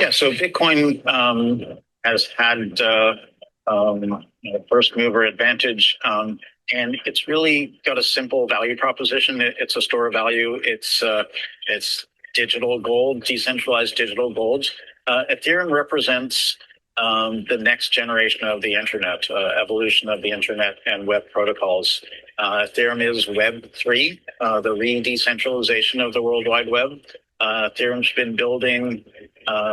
Yeah, so Bitcoin has had first mover advantage, and it's really got a simple value proposition. It's a store of value. It's digital gold, decentralized digital gold. Ethereum represents the next generation of the internet, evolution of the internet and web protocols. Ethereum is Web3, the re-decentralization of the World Wide Web. Ethereum's been building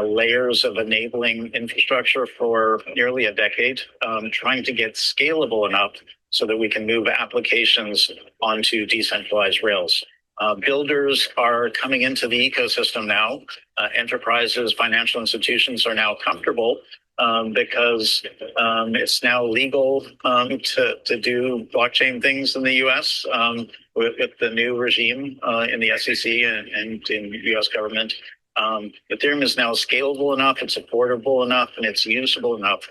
layers of enabling infrastructure for nearly a decade, trying to get scalable enough so that we can move applications onto decentralized rails. Builders are coming into the ecosystem now. Enterprises, financial institutions are now comfortable because it's now legal to do blockchain things in the US with the new regime in the SEC and in the US government. Ethereum is now scalable enough, it's affordable enough, and it's usable enough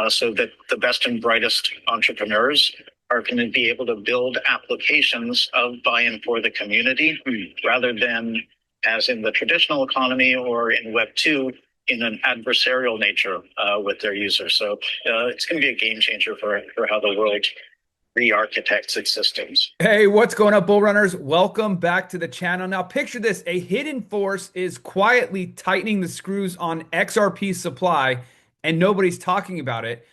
so that the best and brightest entrepreneurs are going to be able to build applications of by and for the community rather than, as in the traditional economy or in Web 2, in an adversarial nature with their users. So it's going to be a game changer for how the world re-architects its systems. Hey, what's going on, bull runners? Welcome back to the channel. Now picture this: a hidden force is quietly tightening the screws on XRP supply and nobody's talking about it,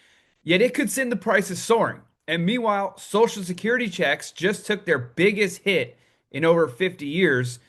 yet it could send the prices soaring. And meanwhile, social security checks just took their biggest hit in over 50 years,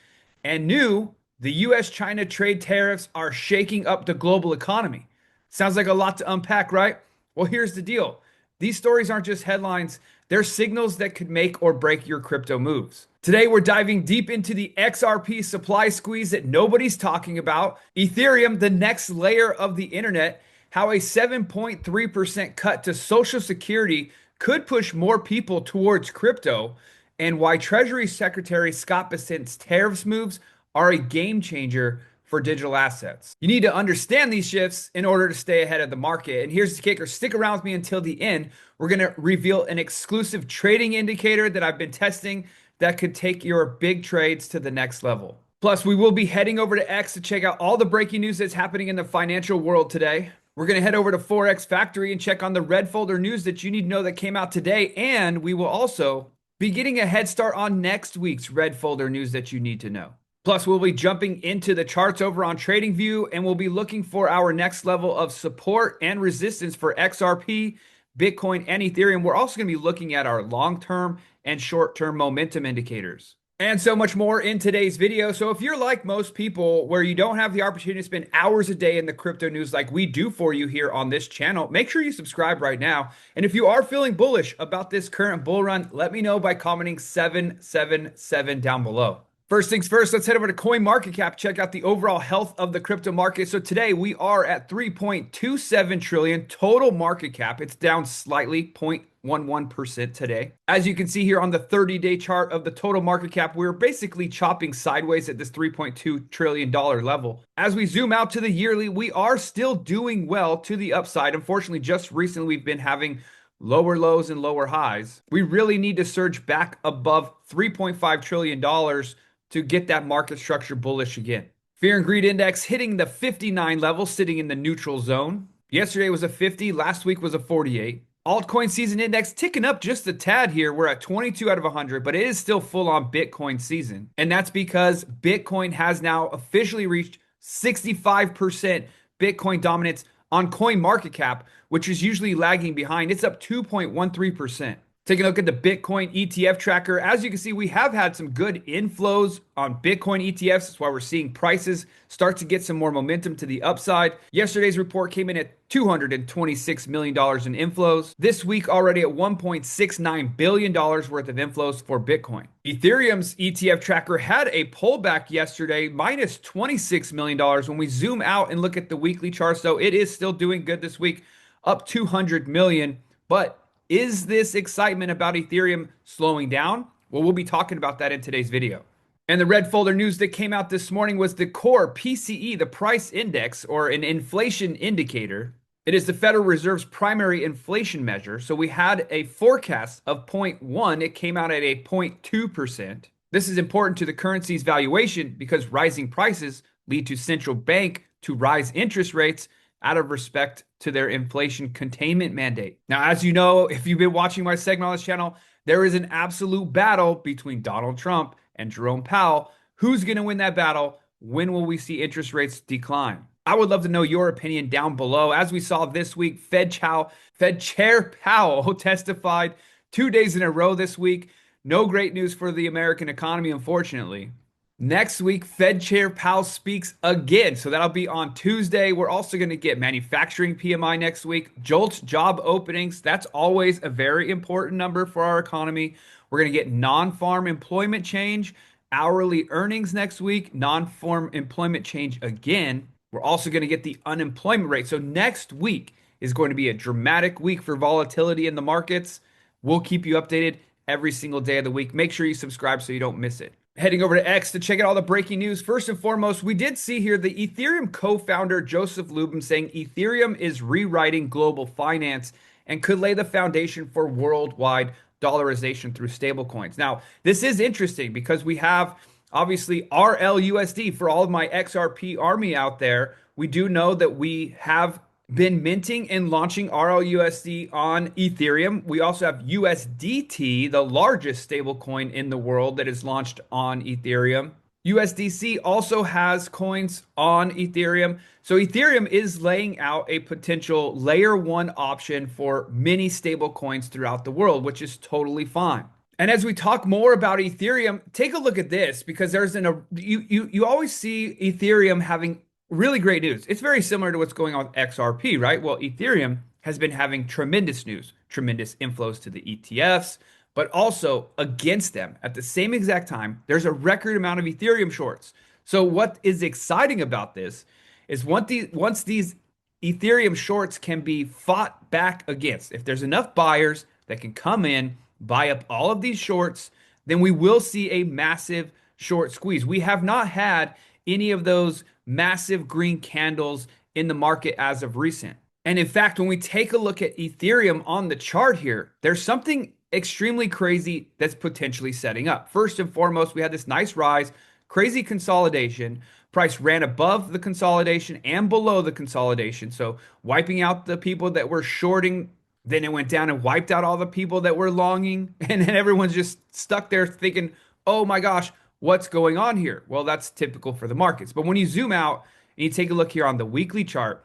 and the US-China trade tariffs are shaking up the global economy. Sounds like a lot to unpack, right? Well, here's the deal. These stories aren't just headlines. They're signals that could make or break your crypto moves. Today, we're diving deep into the XRP supply squeeze that nobody's talking about, Ethereum, the next layer of the internet, how a 7.3% cut to Social Security could push more people towards crypto, and why Treasury Secretary Scott Bessent's tariffs moves are a game changer for digital assets. You need to understand these shifts in order to stay ahead of the market. And here's the kicker: stick around with me until the end. We're going to reveal an exclusive trading indicator that I've been testing that could take your big trades to the next level. Plus, we will be heading over to X to check out all the breaking news that's happening in the financial world today. We're going to head over to Forex Factory and check on the red folder news that you need to know that came out today. And we will also be getting a head start on next week's red folder news that you need to know. Plus, we'll be jumping into the charts over on TradingView, and we'll be looking for our next level of support and resistance for XRP, Bitcoin, and Ethereum. We're also going to be looking at our long-term and short-term momentum indicators, and so much more in today's video. So if you're like most people where you don't have the opportunity to spend hours a day in the crypto news like we do for you here on this channel, make sure you subscribe right now. And if you are feeling bullish about this current bull run, let me know by commenting 777 down below. First things first, let's head over to CoinMarketCap, check out the overall health of the crypto market. So today we are at 3.27 trillion total market cap. It's down slightly, 0.11% today. As you can see here on the 30-day chart of the total market cap, we're basically chopping sideways at this $3.2 trillion level. As we zoom out to the yearly, we are still doing well to the upside. Unfortunately, just recently we've been having lower lows and lower highs. We really need to surge back above $3.5 trillion to get that market structure bullish again. Fear and Greed Index hitting the 59 level, sitting in the neutral zone. Yesterday was a 50, last week was a 48. Altcoin Season Index ticking up just a tad here. We're at 22 out of 100, but it is still full on Bitcoin season. And that's because Bitcoin has now officially reached 65% Bitcoin dominance on CoinMarketCap, which is usually lagging behind. It's up 2.13%. Taking a look at the Bitcoin ETF tracker. As you can see, we have had some good inflows on Bitcoin ETFs. That's why we're seeing prices start to get some more momentum to the upside. Yesterday's report came in at $226 million in inflows. This week already at $1.69 billion worth of inflows for Bitcoin. Ethereum's ETF tracker had a pullback yesterday, minus $26 million. When we zoom out and look at the weekly charts, though, it is still doing good this week, up 200 million. But is this excitement about Ethereum slowing down? Well, we'll be talking about that in today's video. And the red folder news that came out this morning was the core PCE, the price index, or an inflation indicator. It is the Federal Reserve's primary inflation measure. So we had a forecast of 0.1. It came out at a 0.2%. This is important to the currency's valuation because rising prices lead to central bank to rise interest rates out of respect to their inflation containment mandate. Now, as you know, if you've been watching my segment on this channel, there is an absolute battle between Donald Trump and Jerome Powell. Who's going to win that battle? When will we see interest rates decline? I would love to know your opinion down below. As we saw this week, Fed Chair Powell testified 2 days in a row this week. No great news for the American economy, unfortunately. Next week, Fed Chair Powell speaks again. So that'll be on Tuesday. We're also going to get manufacturing PMI next week, JOLTS job openings. That's always a very important number for our economy. We're going to get non-farm employment change, hourly earnings next week, non-farm employment change again. We're also going to get the unemployment rate. So next week is going to be a dramatic week for volatility in the markets. We'll keep you updated every single day of the week. Make sure you subscribe so you don't miss it. Heading over to X to check out all the breaking news. First and foremost, we did see here the Ethereum co-founder Joseph Lubin saying Ethereum is rewriting global finance and could lay the foundation for worldwide dollarization through stablecoins. Now, this is interesting because we have obviously RLUSD for all of my XRP army out there. We do know that we have been minting and launching RLUSD on Ethereum. We also have USDT, the largest stablecoin in the world that is launched on Ethereum. USDC also has coins on Ethereum. So Ethereum is laying out a potential layer one option for many stablecoins throughout the world, which is totally fine. And as we talk more about Ethereum, take a look at this because there's you always see Ethereum having really great news. It's very similar to what's going on with XRP, right? Well, Ethereum has been having tremendous news, tremendous inflows to the ETFs, but also against them at the same exact time, there's a record amount of Ethereum shorts. So what is exciting about this is once these Ethereum shorts can be fought back against, if there's enough buyers that can come in, buy up all of these shorts, then we will see a massive short squeeze. We have not had any of those massive green candles in the market as of recent. And in fact, when we take a look at Ethereum on the chart here, there's something extremely crazy that's potentially setting up. First and foremost, we had this nice rise, crazy consolidation. Price ran above the consolidation and below the consolidation. So wiping out the people that were shorting, then it went down and wiped out all the people that were longing. And then everyone's just stuck there thinking, oh my gosh, what's going on here? Well, that's typical for the markets. But when you zoom out and you take a look here on the weekly chart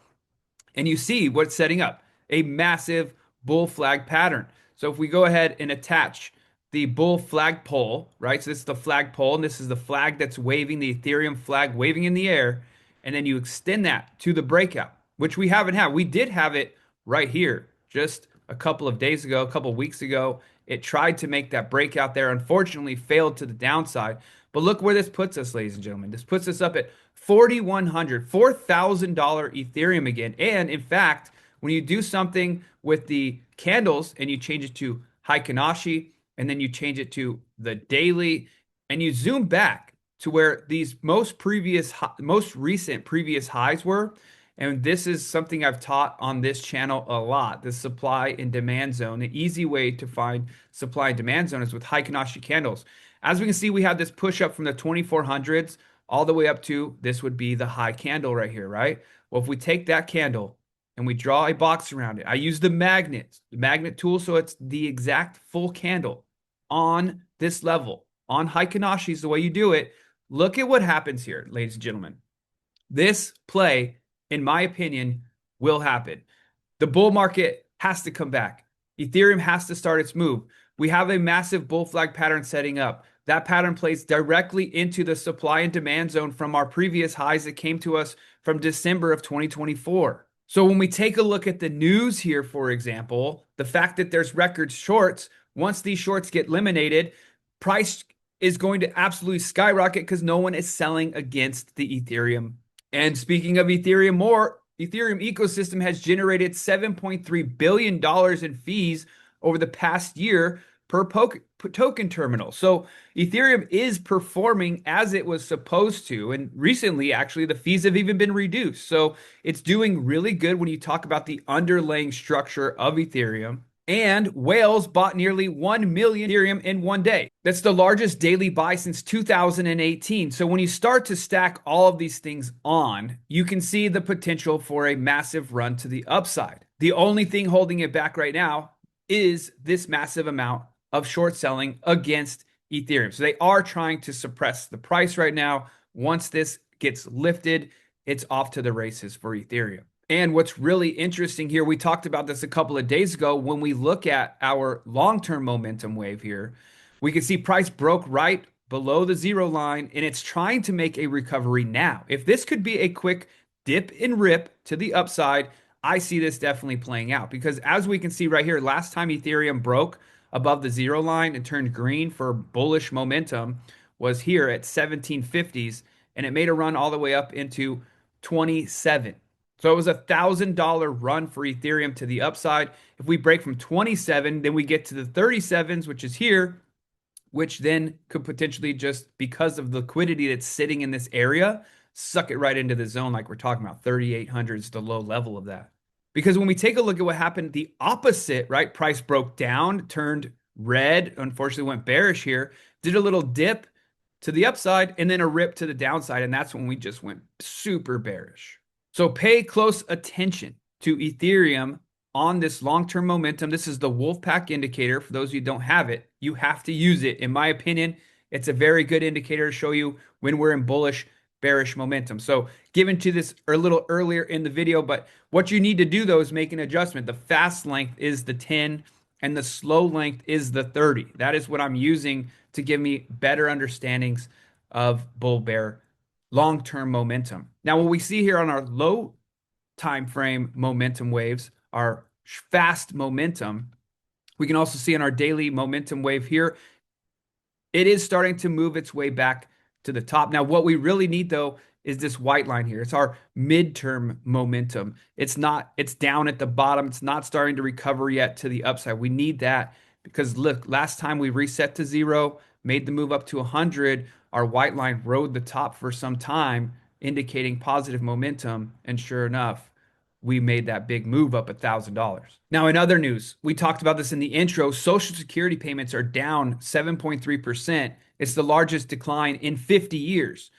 and you see what's setting up, a massive bull flag pattern. So if we go ahead and attach the bull flag pole, right? So this is the flag pole and this is the flag that's waving, the Ethereum flag waving in the air. And then you extend that to the breakout, which we haven't had. We did have it right here just a couple of days ago, a couple of weeks ago. It tried to make that breakout there, unfortunately failed to the downside. But look where this puts us, ladies and gentlemen. This puts us up at $4,100, $4,000 Ethereum again. And in fact, when you do something with the candles and you change it to Heikin-Ashi, and then you change it to the daily, and you zoom back to where these most recent previous highs were, and this is something I've taught on this channel a lot, the supply and demand zone. The easy way to find supply and demand zone is with Heikin-Ashi candles. As we can see, we have this push up from the 2400s all the way up to this would be the high candle right here, right? Well, if we take that candle and we draw a box around it, I use the magnet tool, so it's the exact full candle on this level. On Heikin-Ashi is the way you do it. Look at what happens here, ladies and gentlemen. This play, in my opinion, will happen. The bull market has to come back. Ethereum has to start its move. We have a massive bull flag pattern setting up. That pattern plays directly into the supply and demand zone from our previous highs that came to us from December of 2024. So when we take a look at the news here, for example, the fact that there's record shorts, once these shorts get eliminated, price is going to absolutely skyrocket because no one is selling against the Ethereum. And speaking of Ethereum Ethereum ecosystem has generated $7.3 billion in fees over the past year per token terminal. So Ethereum is performing as it was supposed to. And recently, actually, the fees have even been reduced. So it's doing really good when you talk about the underlying structure of Ethereum. And whales bought nearly 1 million Ethereum in one day. That's the largest daily buy since 2018. So when you start to stack all of these things on, you can see the potential for a massive run to the upside. The only thing holding it back right now is this massive amount of short selling against Ethereum. So they are trying to suppress the price right now. Once this gets lifted, it's off to the races for Ethereum. And what's really interesting here, we talked about this a couple of days ago. When we look at our long-term momentum wave here, we can see price broke right below the zero line, and it's trying to make a recovery now. If this could be a quick dip and rip to the upside, I see this definitely playing out, because as we can see right here, last time Ethereum broke above the zero line and turned green for bullish momentum was here at 1750s, and it made a run all the way up into 27. So it was $1,000 run for Ethereum to the upside. If we break from 27, then we get to the 37s, which is here, which then could potentially, just because of the liquidity that's sitting in this area, suck it right into the zone like we're talking about. 3,800 is the low level of that. Because when we take a look at what happened, the opposite, right? Price broke down, turned red, unfortunately went bearish here, did a little dip to the upside, and then a rip to the downside. And that's when we just went super bearish. So pay close attention to Ethereum on this long-term momentum. This is the Wolfpack indicator. For those of you who don't have it, you have to use it. In my opinion, it's a very good indicator to show you when we're in bullish, bearish momentum. So given to this a little earlier in the video, but what you need to do though is make an adjustment. The fast length is the 10 and the slow length is the 30. That is what I'm using to give me better understandings of bull bear long-term momentum. Now, what we see here on our low time frame momentum waves, our fast momentum, we can also see on our daily momentum wave here, it is starting to move its way back to the top. Now, what we really need though is this white line here. It's our midterm momentum. It's down at the bottom. It's not starting to recover yet to the upside. We need that because look, last time we reset to zero, made the move up to 100, our white line rode the top for some time, indicating positive momentum. And sure enough, we made that big move up $1,000. Now, in other news, we talked about this in the intro. Social Security payments are down 7.3%. It's the largest decline in 50 years.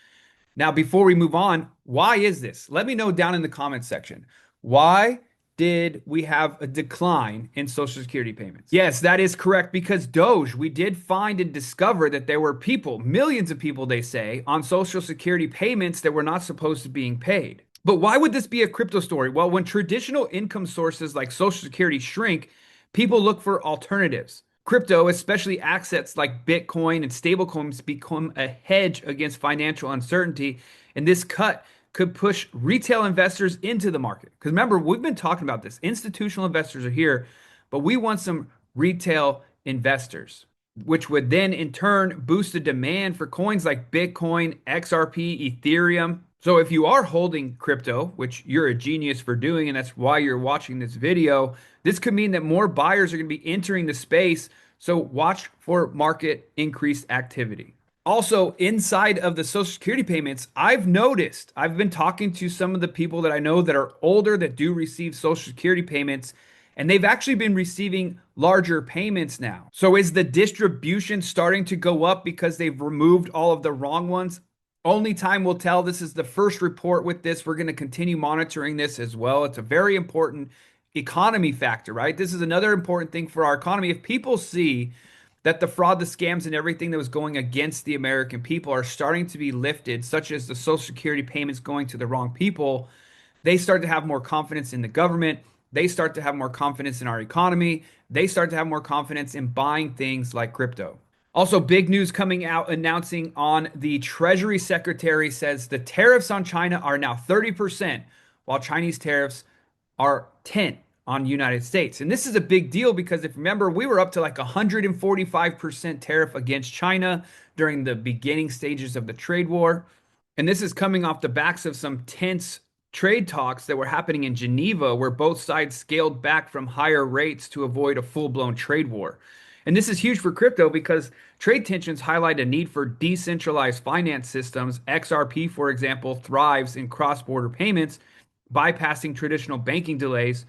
Now, before we move on, why is this? Let me know down in the comments section. Why did we have a decline in Social Security payments? Yes, that is correct, because Doge, we did find and discover that there were people, millions of people, they say, on Social Security payments that were not supposed to be being paid. But why would this be a crypto story? Well, when traditional income sources like Social Security shrink, people look for alternatives. Crypto, especially assets like Bitcoin and stablecoins, become a hedge against financial uncertainty. And this cut could push retail investors into the market. Because remember, we've been talking about this. Institutional investors are here, but we want some retail investors, which would then in turn boost the demand for coins like Bitcoin, XRP, Ethereum. So if you are holding crypto, which you're a genius for doing, and that's why you're watching this video, this could mean that more buyers are going to be entering the space. So watch for market increased activity. Also, inside of the Social Security payments, I've noticed, I've been talking to some of the people that I know that are older that do receive Social Security payments, and they've actually been receiving larger payments now. So is the distribution starting to go up because they've removed all of the wrong ones? Only time will tell. This is the first report with this. We're going to continue monitoring this as well. It's a very important economy factor, right? This is another important thing for our economy. If people see that the fraud, the scams, and everything that was going against the American people are starting to be lifted, such as the Social Security payments going to the wrong people, they start to have more confidence in the government. They start to have more confidence in our economy. They start to have more confidence in buying things like crypto. Also, big news coming out announcing on the Treasury Secretary says the tariffs on China are now 30%, while Chinese tariffs are 10 on the United States. And this is a big deal because if you remember, we were up to like 145% tariff against China during the beginning stages of the trade war. And this is coming off the backs of some tense trade talks that were happening in Geneva, where both sides scaled back from higher rates to avoid a full-blown trade war. And this is huge for crypto because trade tensions highlight a need for decentralized finance systems. XRP, for example, thrives in cross-border payments, bypassing traditional banking delays.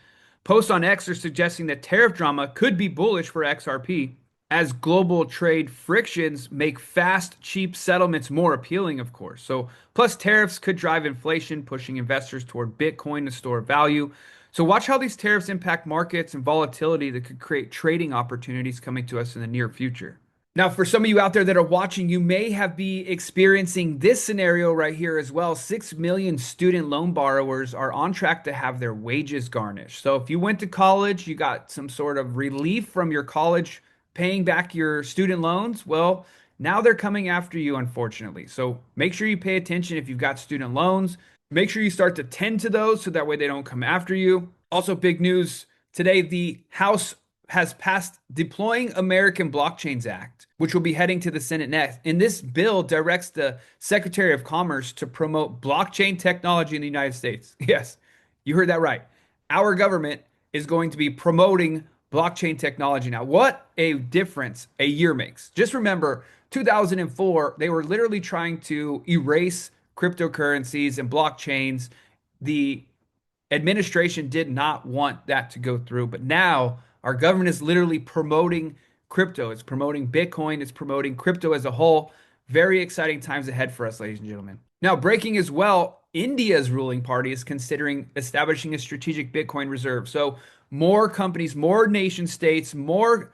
Posts on X are suggesting that tariff drama could be bullish for XRP as global trade frictions make fast, cheap settlements more appealing, of course. So, plus tariffs could drive inflation, pushing investors toward Bitcoin, a store of value. So, watch how these tariffs impact markets and volatility that could create trading opportunities coming to us in the near future. Now, for some of you out there that are watching, you may have be experiencing this scenario right here as well. 6 million student loan borrowers are on track to have their wages garnished. So if you went to college, you got some sort of relief from your college paying back your student loans. Well, now they're coming after you, unfortunately. So make sure you pay attention if you've got student loans. Make sure you start to tend to those so that way they don't come after you. Also, big news today, the House has passed Deploying American Blockchains Act, which will be heading to the Senate next. And this bill directs the Secretary of Commerce to promote blockchain technology in the United States. Yes, you heard that right. Our government is going to be promoting blockchain technology. Now, what a difference a year makes. Just remember, 2004, they were literally trying to erase cryptocurrencies and blockchains. The administration did not want that to go through, but now our government is literally promoting crypto. It's promoting Bitcoin. It's promoting crypto as a whole. Very exciting times ahead for us, ladies and gentlemen. Now, breaking as well, India's ruling party is considering establishing a strategic Bitcoin reserve. So more companies, more nation states, more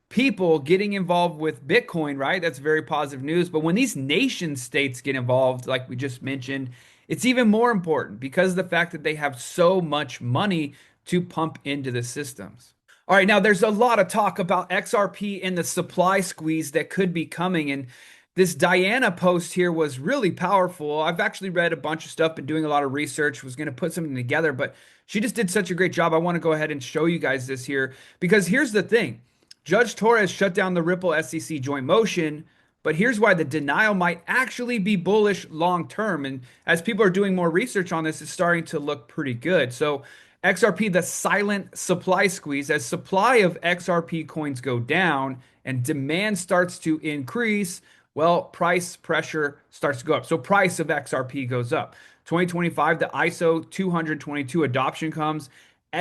people getting involved with Bitcoin, right? That's very positive news. But when these nation states get involved, like we just mentioned, it's even more important because of the fact that they have so much money to pump into the systems. All right, now there's a lot of talk about XRP and the supply squeeze that could be coming. And this Diana post here was really powerful. I've actually read a bunch of stuff, been doing a lot of research, was going to put something together, but she just did such a great job. I want to go ahead and show you guys this here because here's the thing. Judge Torres shut down the Ripple SEC joint motion, but here's why the denial might actually be bullish long term. And as people are doing more research on this, it's starting to look pretty good. So XRP, the silent supply squeeze, as supply of XRP coins go down and demand starts to increase, well, price pressure starts to go up. So price of XRP goes up. 2025, the ISO 222 adoption comes.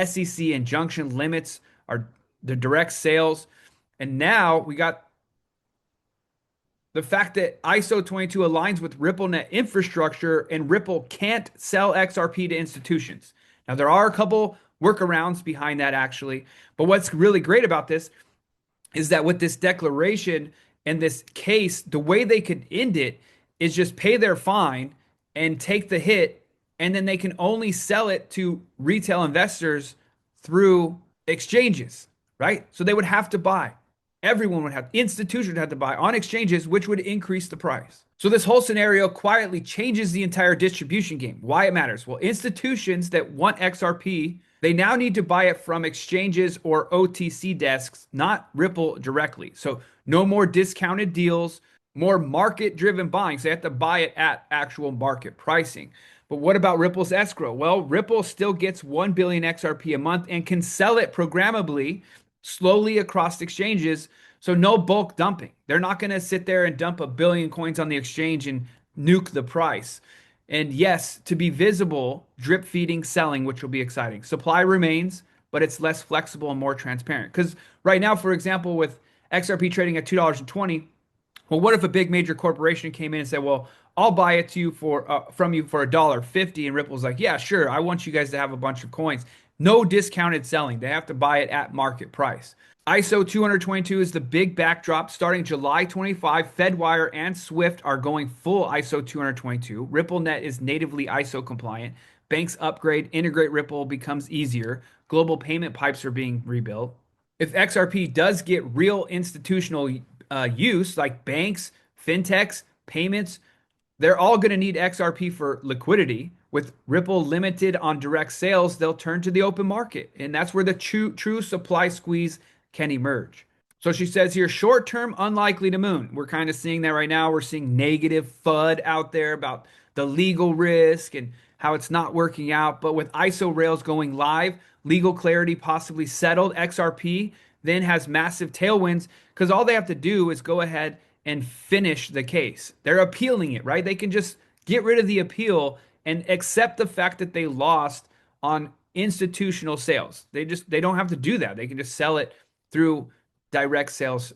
SEC injunction limits are the direct sales. And now we got the fact that ISO 22 aligns with RippleNet infrastructure and Ripple can't sell XRP to institutions. Now, there are a couple workarounds behind that, actually. But what's really great about this is that with this declaration and this case, the way they could end it is just pay their fine and take the hit, and then they can only sell it to retail investors through exchanges, right? So they would have to buy. Everyone would have, institutions would have to buy on exchanges, which would increase the price. So this whole scenario quietly changes the entire distribution game. Why it matters? Well, institutions that want XRP, they now need to buy it from exchanges or OTC desks, not Ripple directly. So no more discounted deals, more market-driven buying. So they have to buy it at actual market pricing. But what about Ripple's escrow? Well, Ripple still gets 1 billion XRP a month and can sell it programmably slowly across exchanges. So no bulk dumping. They're not going to sit there and dump 1 billion coins on the exchange and nuke the price. And yes, to be visible, drip feeding, selling, which will be exciting. Supply remains, but it's less flexible and more transparent. Because right now, for example, with XRP trading at $2.20, well, what if a big major corporation came in and said, well, I'll buy it to you for from you for $1.50, and Ripple's like, yeah, sure, I want you guys to have a bunch of coins. No discounted selling. They have to buy it at market price. ISO 222 is the big backdrop. Starting July 25, Fedwire and Swift are going full ISO 222. RippleNet is natively ISO compliant. Banks upgrade, integrate Ripple becomes easier. Global payment pipes are being rebuilt. If XRP does get real institutional use, like banks, fintechs, payments, they're all going to need XRP for liquidity. With Ripple limited on direct sales, they'll turn to the open market. And that's where the true supply squeeze can emerge. So she says here, short term, unlikely to moon. We're kind of seeing that right now. We're seeing negative FUD out there about the legal risk and how it's not working out. But with ISO rails going live, legal clarity possibly settled, XRP then has massive tailwinds because all they have to do is go ahead and finish the case. They're appealing it, right? They can just get rid of the appeal and accept the fact that they lost on institutional sales. They don't have to do that. They can just sell it through direct sales.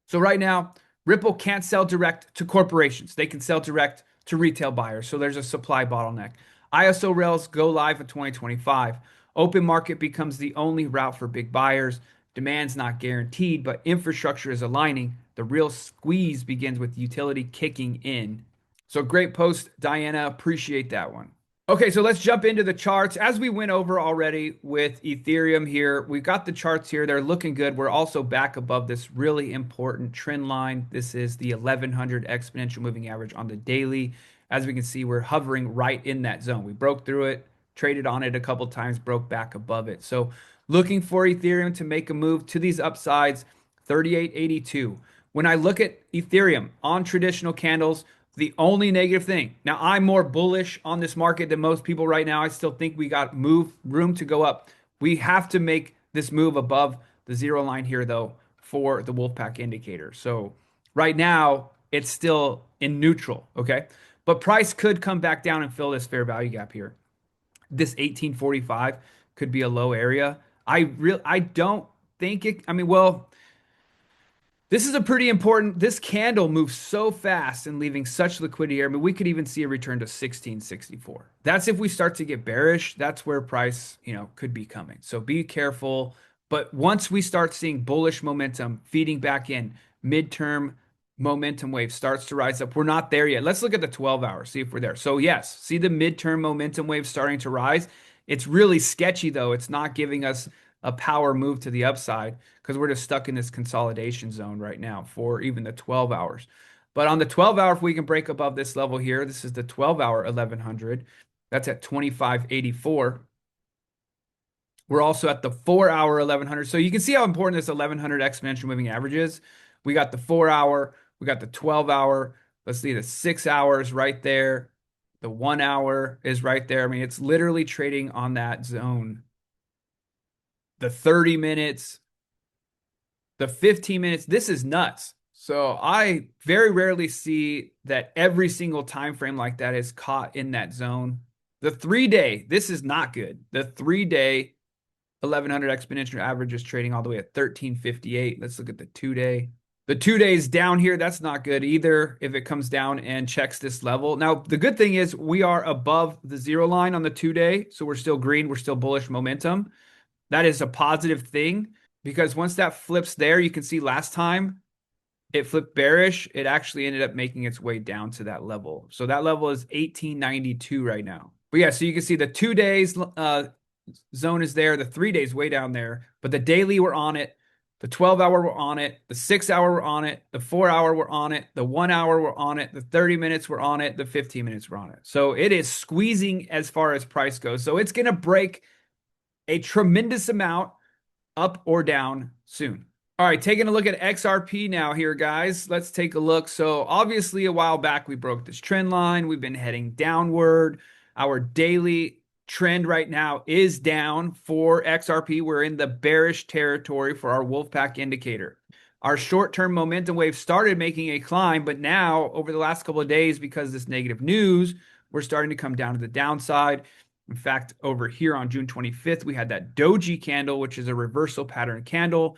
So right now, Ripple can't sell direct to corporations. They can sell direct to retail buyers. So there's a supply bottleneck. ISO rails go live in 2025. Open market becomes the only route for big buyers. Demand's not guaranteed, but infrastructure is aligning. The real squeeze begins with utility kicking in. So great post, Diana. Appreciate that one. Okay, so let's jump into the charts. As we went over already with Ethereum here, we've got the charts here. They're looking good. We're also back above this really important trend line. This is the 1100 exponential moving average on the daily. As we can see, we're hovering right in that zone. We broke through it, traded on it a couple times, broke back above it. So looking for Ethereum to make a move to these upsides, 38.82. When I look at Ethereum on traditional candles, the only negative thing. Now, I'm more bullish on this market than most people right now. I still think we got room to go up. We have to make this move above the zero line here, though, for the Wolfpack indicator. So right now, it's still in neutral, okay? But price could come back down and fill this fair value gap here. This 1845 could be a low area. I don't think it, I mean, well, this is a pretty important. This candle moves so fast and leaving such liquidity here. I mean, we could even see a return to 1664. That's if we start to get bearish. That's where price, could be coming. So be careful. But once we start seeing bullish momentum feeding back in, midterm momentum wave starts to rise up. We're not there yet. Let's look at the 12 hours, see if we're there. So yes, see the midterm momentum wave starting to rise. It's really sketchy though. It's not giving us a power move to the upside because we're just stuck in this consolidation zone right now for even the 12 hours. But on the 12 hour, if we can break above this level here, this is the 12 hour 1100. That's at 2584. We're also at the 4 hour 1100. So you can see how important this 1100 exponential moving average is. We got the 4 hour, we got the 12 hour. Let's see the 6 hours right there. The 1 hour is right there. I mean, it's literally trading on that zone. The 30 minutes, the 15 minutes, this is nuts. So I very rarely see that every single time frame like that is caught in that zone. The 3-day, this is not good. The 3-day 1100 exponential average is trading all the way at 1358. Let's look at the 2-day. The 2 days down here, that's not good either if it comes down and checks this level. Now, the good thing is we are above the zero line on the 2-day. So we're still green. We're still bullish momentum. That is a positive thing because once that flips there, you can see last time it flipped bearish. It actually ended up making its way down to that level. So that level is 1892 right now. But yeah, so you can see the 2 days zone is there. The 3 days way down there. But the daily, we're on it. The 12 hour, we're on it. The 6 hour, we're on it. The 4 hour, we're on it. The 1 hour, we're on it. The 30 minutes, we're on it. The 15 minutes, we're on it. So it is squeezing as far as price goes. So it's going to break a tremendous amount up or down soon. All right, taking a look at XRP now here, guys. Let's take a look. So obviously a while back, we broke this trend line. We've been heading downward. Our daily trend right now is down for XRP. We're in the bearish territory for our Wolfpack indicator. Our short-term momentum wave started making a climb, but now over the last couple of days, because of this negative news, we're starting to come down to the downside. In fact, over here on June 25th, we had that doji candle, which is a reversal pattern candle.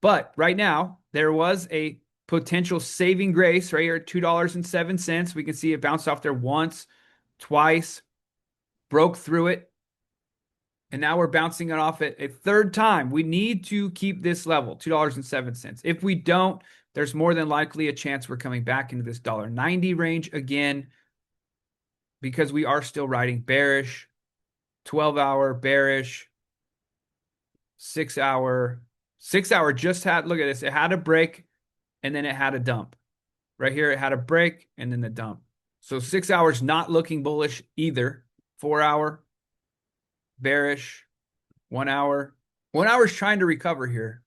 But right now, there was a potential saving grace right here at $2.07. We can see it bounced off there once, twice, broke through it. And now we're bouncing it off at a third time. We need to keep this level, $2.07. If we don't, there's more than likely a chance we're coming back into this $1.90 range again because we are still riding bearish. 12-hour bearish, 6 hour. 6 hour just had, look at this, it had a break and then it had a dump. Right here, it had a break and then the dump. So 6 hours not looking bullish either. 4 hour, bearish, 1 hour. 1 hour is trying to recover here.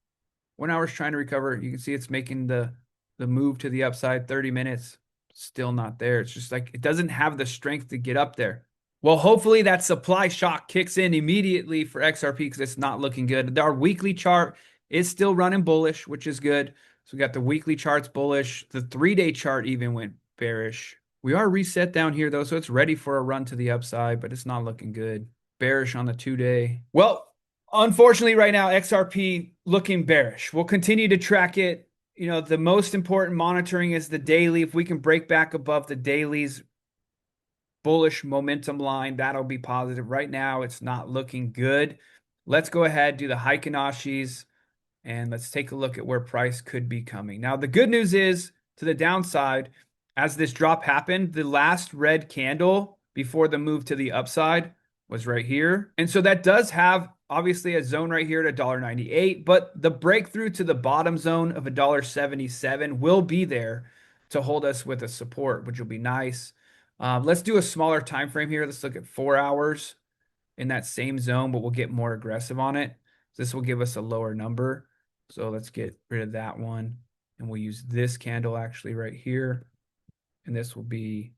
1 hour is trying to recover. You can see it's making the move to the upside. 30 minutes, still not there. It's just like it doesn't have the strength to get up there. Well, hopefully that supply shock kicks in immediately for XRP because it's not looking good. Our weekly chart is still running bullish, which is good. So we got the weekly charts bullish. The 3-day chart even went bearish. We are reset down here, though, so it's ready for a run to the upside, but it's not looking good. bearish on the 2-day. Well, unfortunately right now, XRP looking bearish. We'll continue to track it. You know, the most important monitoring is the daily. If we can break back above the daily's bullish momentum line, that'll be positive. Right now, it's not looking good. Let's go ahead, do the Heikenashis, and let's take a look at where price could be coming. Now, the good news is, to the downside, as this drop happened, the last red candle before the move to the upside was right here. And so that does have obviously a zone right here at $1.98, but the breakthrough to the bottom zone of $1.77 will be there to hold us with a support, which will be nice. Let's do a smaller time frame here. Let's look at 4 hours in that same zone, but we'll get more aggressive on it. This will give us a lower number. So let's get rid of that one. And we'll use this candle actually right here. And this will be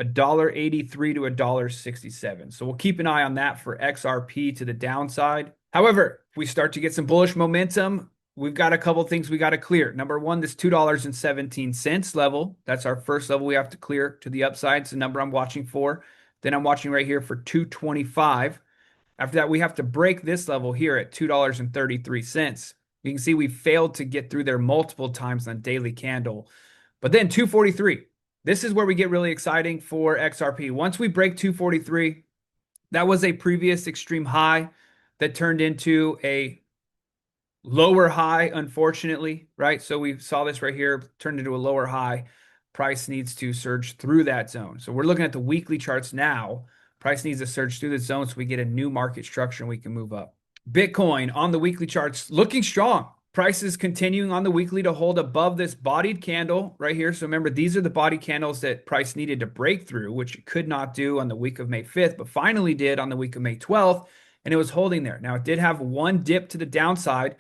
$1.83 to $1.67. So we'll keep an eye on that for XRP to the downside. However, if we start to get some bullish momentum, we've got a couple things we got to clear. Number one, this $2.17 level. That's our first level we have to clear to the upside. It's the number I'm watching for. Then I'm watching right here for 225. After that, we have to break this level here at $2.33. You can see we failed to get through there multiple times on daily candle. But then 243. This is where we get really exciting for XRP. Once we break 243, that was a previous extreme high that turned into a lower high, unfortunately, right? So we saw this right here, turned into a lower high. Price needs to surge through that zone. So we're looking at the weekly charts now. Price needs to surge through the zone so we get a new market structure and we can move up. Bitcoin on the weekly charts looking strong. Price is continuing on the weekly to hold above this bodied candle right here. So remember, these are the body candles that price needed to break through, which it could not do on the week of May 5th, but finally did on the week of May 12th, and it was holding there. Now, it did have one dip to the downside,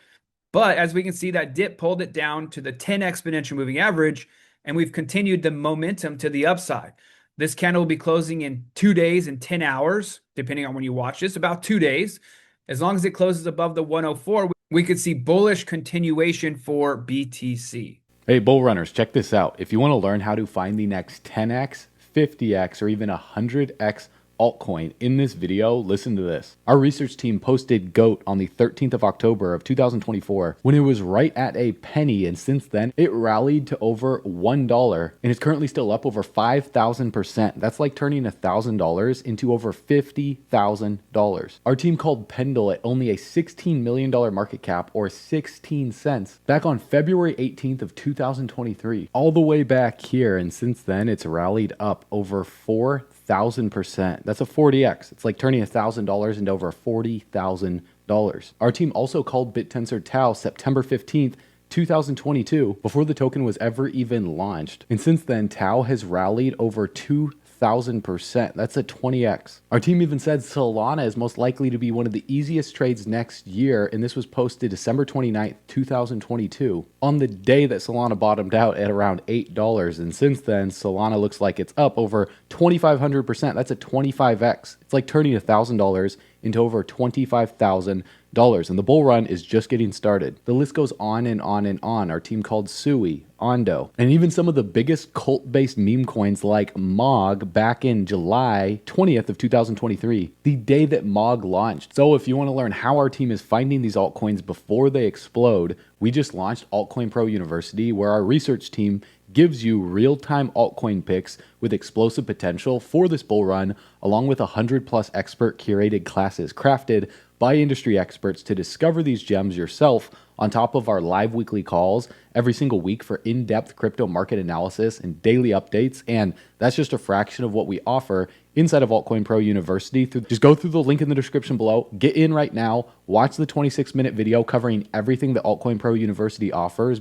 but as we can see, that dip pulled it down to the 10 exponential moving average, and we've continued the momentum to the upside. This candle will be closing in 2 days and 10 hours, depending on when you watch this, about 2 days. As long as it closes above the 104, we could see bullish continuation for BTC. Hey, bull runners, check this out. If you want to learn how to find the next 10x, 50x, or even 100x altcoin in this video, listen to this. Our research team posted GOAT on the 13th of October of 2024 when it was right at a penny, and since then it rallied to over $1 and it's currently still up over 5,000%. That's like turning $1,000 into over $50,000. Our team called Pendle at only a $16 million market cap, or 16 cents, back on February 18th of 2023, all the way back here, and since then it's rallied up over 4,000%. That's a 40x. It's like turning $1,000 into over $40,000. Our team also called BitTensor Tau September 15th, 2022, before the token was ever even launched. And since then, Tau has rallied over 2,000%. That's a 20x. Our team even said Solana is most likely to be one of the easiest trades next year, and this was posted December 29th, 2022, on the day that Solana bottomed out at around $8. And since then, Solana looks like it's up over 2,500%. That's a 25x. It's like turning $1,000 into over $25,000. And the bull run is just getting started. The list goes on and on and on. Our team called Sui, Ondo, and even some of the biggest cult-based meme coins like MOG back in July 20th of 2023, the day that MOG launched. So if you want to learn how our team is finding these altcoins before they explode, we just launched Altcoin Pro University, where our research team gives you real-time altcoin picks with explosive potential for this bull run, along with 100+ expert curated classes crafted by industry experts to discover these gems yourself, on top of our live weekly calls every single week for in-depth crypto market analysis and daily updates. And that's just a fraction of what we offer inside of Altcoin Pro University. Just go through the link in the description below, get in right now, watch the 26-minute video covering everything that Altcoin Pro University offers.